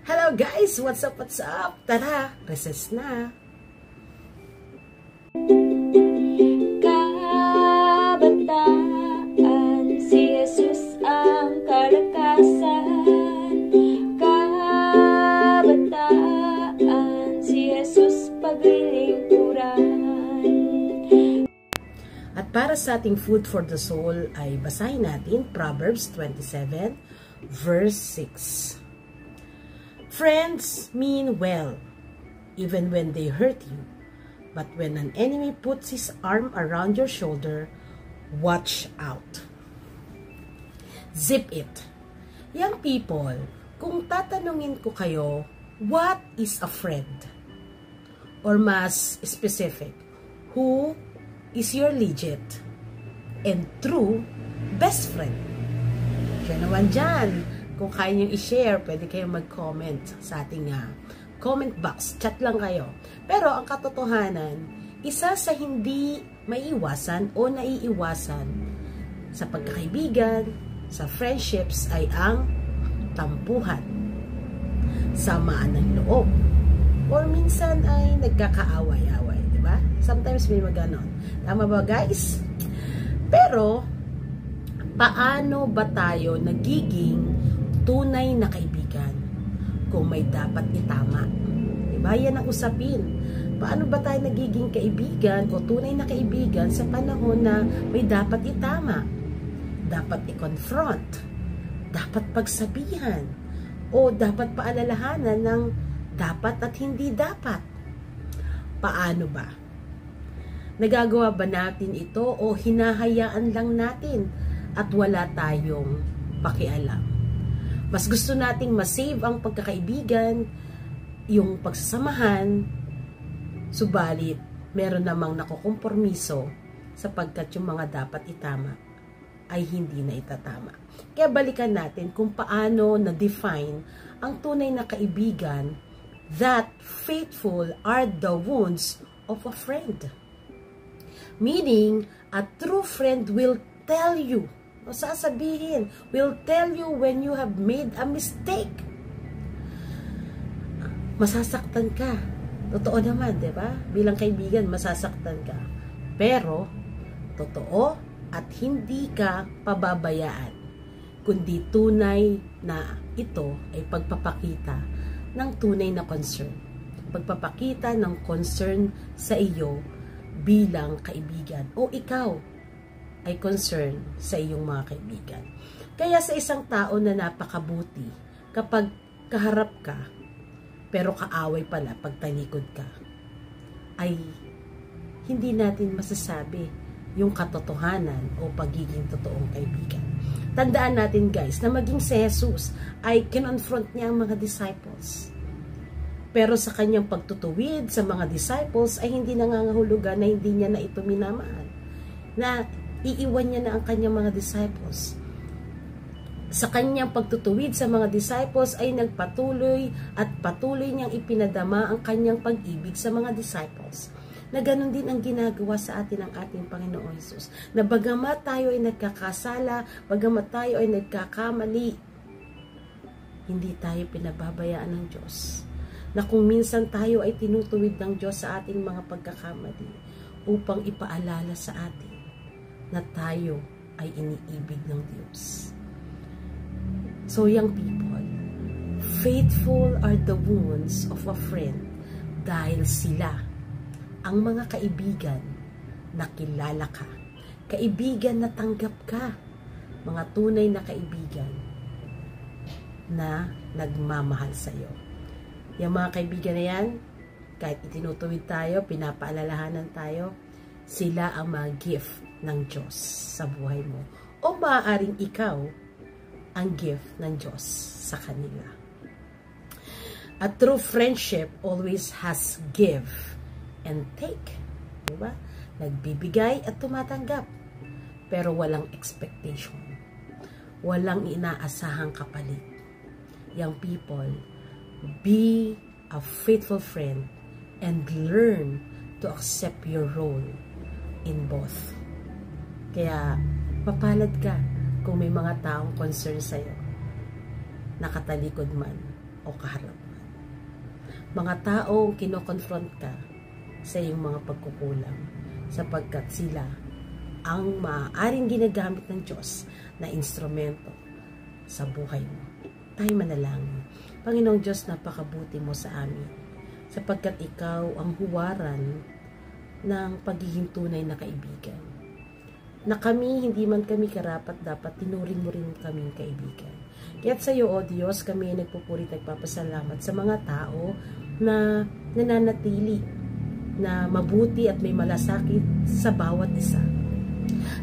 Hello guys! What's up? What's up? Tara! Recess na! Kabataan, si Jesus ang kalakasan. Kabataan, si Jesus paglilingkuran. At para sa ating food for the soul ay basahin natin Proverbs 27 verse 6. Friends mean well, even when they hurt you. But when an enemy puts his arm around your shoulder, watch out. Zip it. Young people, kung tatanungin ko kayo, what is a friend? Or mas specific, who is your legit and true best friend? Kaya naman dyan, kung kaya nyo i-share, pwede kayong mag-comment sa ating comment box. Chat lang kayo. Pero ang katotohanan, isa sa hindi maiiwasan o naiiwasan sa pagkakaibigan, sa friendships ay ang tampuhan, samaan ng loob, or minsan ay nagkakaaway-away, di ba? Sometimes may maganon. Tama ba guys? Pero, paano ba tayo nagiging tunay na kaibigan kung may dapat itama? Diba? Yan ang usapin. Paano ba tayo nagiging kaibigan o tunay na kaibigan sa panahon na may dapat itama? Dapat i-confront, dapat pagsabihan, o dapat paalalahanan ng dapat at hindi dapat. Paano ba? Nagagawa ba natin ito o hinahayaan lang natin at wala tayong pakialam? Mas gusto nating masave ang pagkakaibigan, yung pagsasamahan, subalit meron namang nakukompormiso sapagkat yung mga dapat itama ay hindi na itatama. Kaya balikan natin kung paano na-define ang tunay na kaibigan, that faithful are the wounds of a friend. Meaning, a true friend will tell you, o sasabihin, will tell you when you have made a mistake. Masasaktan ka. Totoo naman, di ba? Bilang kaibigan, masasaktan ka. Pero, totoo at hindi ka pababayaan. Kundi tunay na ito ay pagpapakita ng tunay na concern. Pagpapakita ng concern sa iyo bilang kaibigan. O ikaw ay concern sa iyong mga kaibigan. Kaya sa isang tao na napakabuti, kapag kaharap ka, pero kaaway pala pag talikod ka, ay hindi natin masasabi yung katotohanan o pagiging totoong kaibigan. Tandaan natin guys, na maging si Jesus ay kinonfront niya ang mga disciples. Pero sa kanyang pagtutuwid sa mga disciples ay hindi nangangahulugan na hindi niya na ito minamahal. Na iiwan niya na ang kanyang mga disciples. Sa kanyang pagtutuwid sa mga disciples ay nagpatuloy at patuloy niyang ipinadama ang kanyang pag-ibig sa mga disciples. Na ganun din ang ginagawa sa atin ng ating Panginoong Hesus. Na bagamat tayo ay nagkakasala, bagamat tayo ay nagkakamali, hindi tayo pinababayaan ng Diyos. Na kung minsan tayo ay tinutuwid ng Diyos sa ating mga pagkakamali upang ipaalala sa atin na tayo ay iniibig ng Diyos. So young people, faithful are the wounds of a friend dahil sila ang mga kaibigan na kilala ka. Kaibigan na tanggap ka. Mga tunay na kaibigan na nagmamahal sa iyo. Yung mga kaibigan na yan, kahit itinutuwid tayo, pinapaalalahanan tayo, sila ang mga gift ng Diyos sa buhay mo. O maaaring ikaw ang gift ng Diyos sa kanila. A true friendship always has give and take. Diba? Nagbibigay at tumatanggap. Pero walang expectation. Walang inaasahang kapalit. Young people, be a faithful friend and learn to accept your role in both. Kaya, mapalad ka kung may mga taong concern sa'yo, nakatalikod man o kaharapan. Mga taong kinokonfront ka sa iyong mga pagkukulang sapagkat sila ang maaaring ginagamit ng Diyos na instrumento sa buhay mo. Tayo manalangin. Panginoong Diyos, napakabuti mo sa amin sapagkat ikaw ang huwaran ng pagiging tunay na kaibigan. Na kami, hindi man kami karapat, dapat tinuring mo rin kaming kaibigan. Kaya't sa iyo, O Diyos, kami ay nagpupuri, nagpapasalamat sa mga tao na nananatili na mabuti at may malasakit sa bawat isa.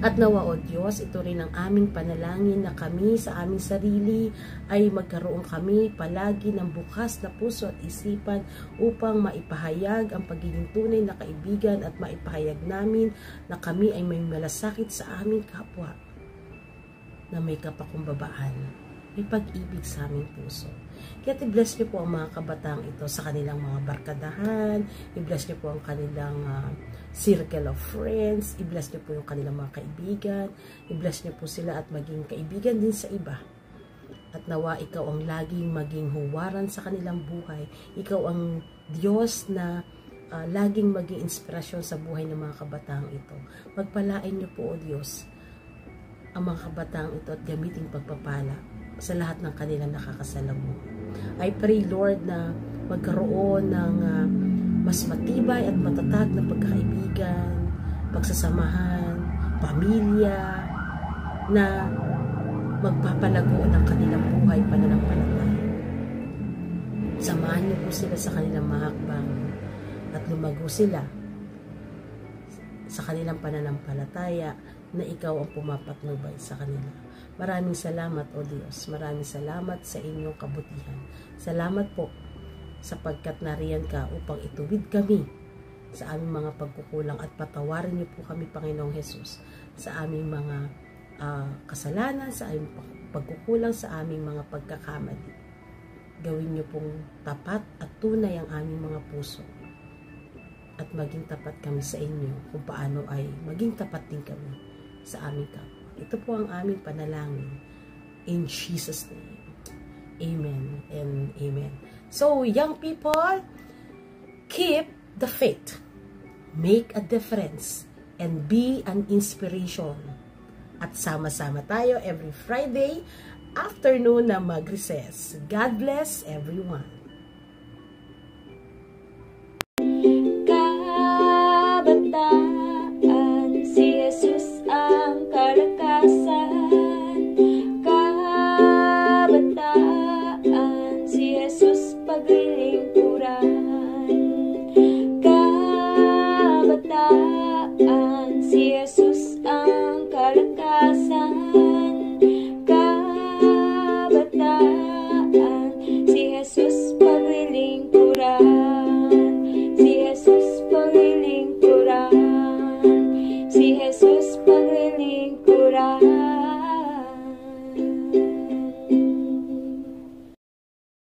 At nawa, O Diyos, ito rin ang aming panalangin na kami sa aming sarili ay magkaroon kami palagi ng bukas na puso at isipan upang maipahayag ang pagiging tunay na kaibigan at maipahayag namin na kami ay may malasakit sa aming kapwa na may kapakumbabaan, may pag-ibig sa aming puso. Kaya i-bless niyo po ang mga kabataang ito sa kanilang mga barkadahan, i-bless niyo po ang kanilang circle of friends, i-bless niyo po yung kanilang mga kaibigan, i-bless niyo po sila at maging kaibigan din sa iba. At nawa ikaw ang laging maging huwaran sa kanilang buhay. Ikaw ang Diyos na laging maging inspirasyon sa buhay ng mga kabataang ito. Pagpalain niyo po, O Diyos, ang mga kabataang ito at gamiting pagpapala sa lahat ng kanilang nakakasalamuha. I pray, Lord, na magkaroon ng mas matibay at matatag na pagkakaibigan, pagsasamahan, pamilya, na magpapalago ng kanilang buhay pananampalataya. Samahan niyo po sila sa kanilang mga hakbang at lumago sila sa kanilang pananampalataya na ikaw ang pumapatnubay sa kanila. Maraming salamat, O Diyos. Maraming salamat sa inyong kabutihan. Salamat po sapagkat nariyan ka upang ituwid kami sa aming mga pagkukulang at patawarin niyo po kami, Panginoong Hesus, sa aming mga kasalanan, sa aming pagkukulang, sa aming mga pagkakamali. Gawin niyo pong tapat at tunay ang aming mga puso at maging tapat kami sa inyo kung paano ay maging tapat din kami sa aming kapwa. Ito po ang aming panalangin. In Jesus' name. Amen and amen. So, young people, keep the faith. Make a difference. And be an inspiration. At sama-sama tayo every Friday afternoon na mag-recess. God bless everyone. Kabataan, si Jesus ang kalakasan. Kabataan, si Jesus paglilingkuran. Kabataan, si Jesus